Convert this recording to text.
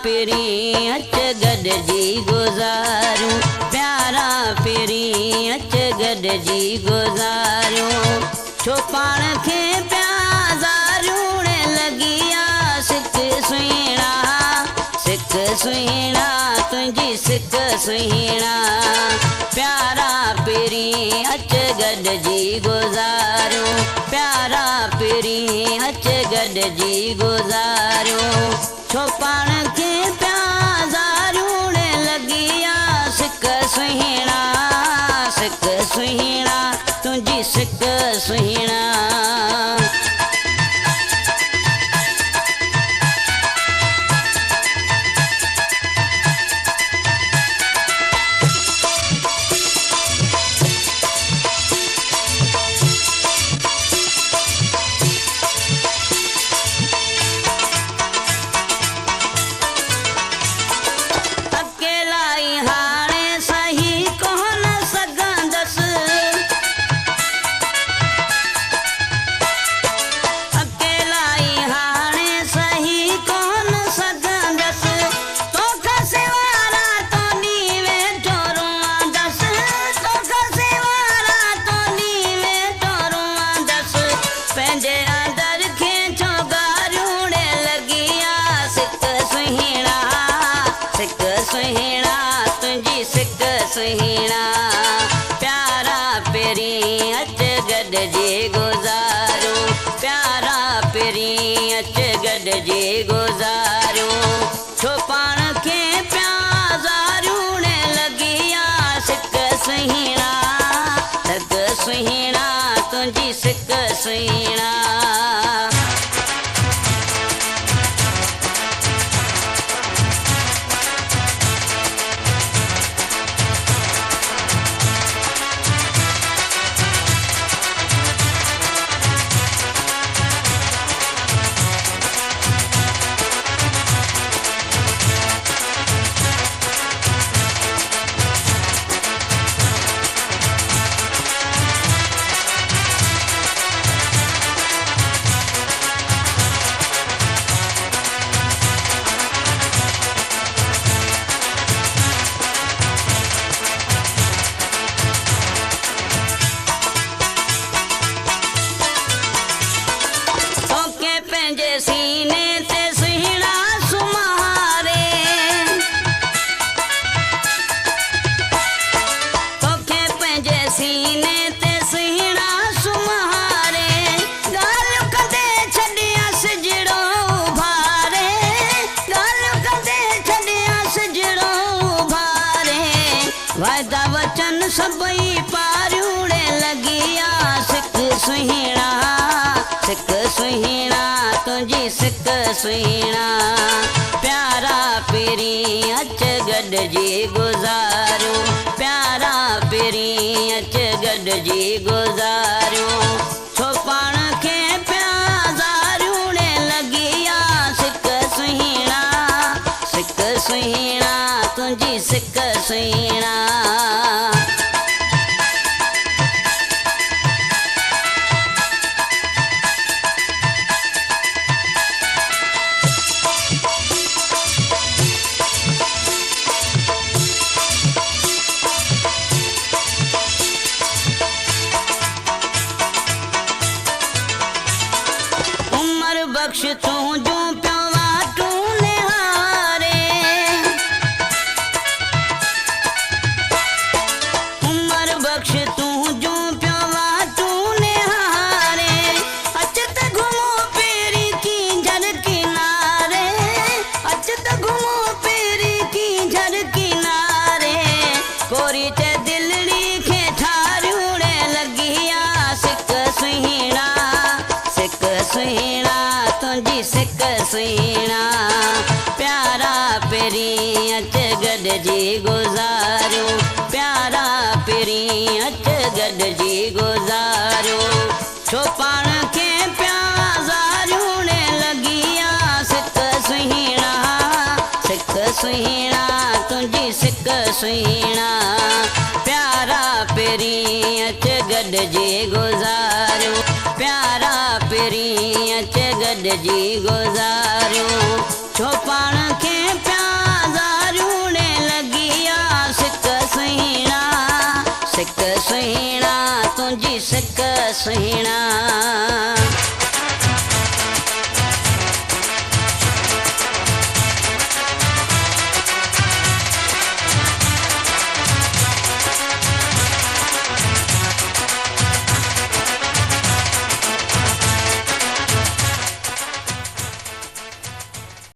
Peri अच गॾिजी गुज़ारियूं, प्यारा पेरी अच गॾिजी गुज़ारियूं। छो पाण खे प्याज़ारियूं लॻी आ सिक सुहिणा, सिक सुहिणा तुंहिंजी सिक सुहिणा। प्यारा पेरी अच गॾिजी गुज़ारियूं, प्यारा पेरी अच गॾिजी गुज़ारियूं। छो पाण खे प्याज़ारियूं लॻी आ सिक सुहिणा, सिक सुहिणा तुंहिंजी सिक सुहिणा। सुहिणा प्यारा पेरी अच गॾिजी गुज़ारियूं, प्यारा पेरी अच गॾिजी गुज़ारियूं। छो पाण खे प्याज़ारियूं लॻी आ सिक सुहिणा, सिक सुहिणा तुंहिंजी सिक सुहिणा। सीने ते सुहिणा सुम्हारे, तोखे पंहिंजे सीने ते सुहिणा सुम्हारे। ॻाल्हियूं कंदे छॾियां सिजड़ो उभारे, ॻाल्हियूं कंदे छॾियां सिजड़ो उभारे। वाइदा वचन सभई पारियूं लॻी आ सिक सुहिणा, सिक सुहिणा तुंहिंजी सिक सुहिणा। प्यारा पेरी अच गॾिजी गुज़ारियूं, प्यारा पेरी अच गॾिजी गुज़ारियूं। छो पाण खे प्याज़ारियूं लॻी आ सिक सुहिणा, सिक सुहिणा तुंहिंजी सिक सुहिणा। बख्श तूं जो पियो वाटूं निहारे, उमर बख्श तूं जो पियो वाटूं निहारे। अच त घुमो पेरी की झर किनारे, अच त घुमो पेरी की झर किनारे। कोरी ते दिलड़ी खे ठारियूं लॻी आ सिक सुहिणा, सिक सुहिणा तुंहिंजी सिक सुहिणा। प्यारा पेरी अच गॾिजी गुज़ारियूं, प्यारा पेरी अच गॾिजी गुज़ारियूं। छो पाण खे प्याज़ारियूं लॻी आ सिक सुहिणा, सिक सुहिणा तुंहिंजी सिक सुहिणा। प्यारा पेरी अच गॾिजी गुज़ारियूं, प्यारा पेरी अच गॾिजी गुज़ारियूं। छो पाण खे सुहिणा तुंहिंजी सिक सुहिणा।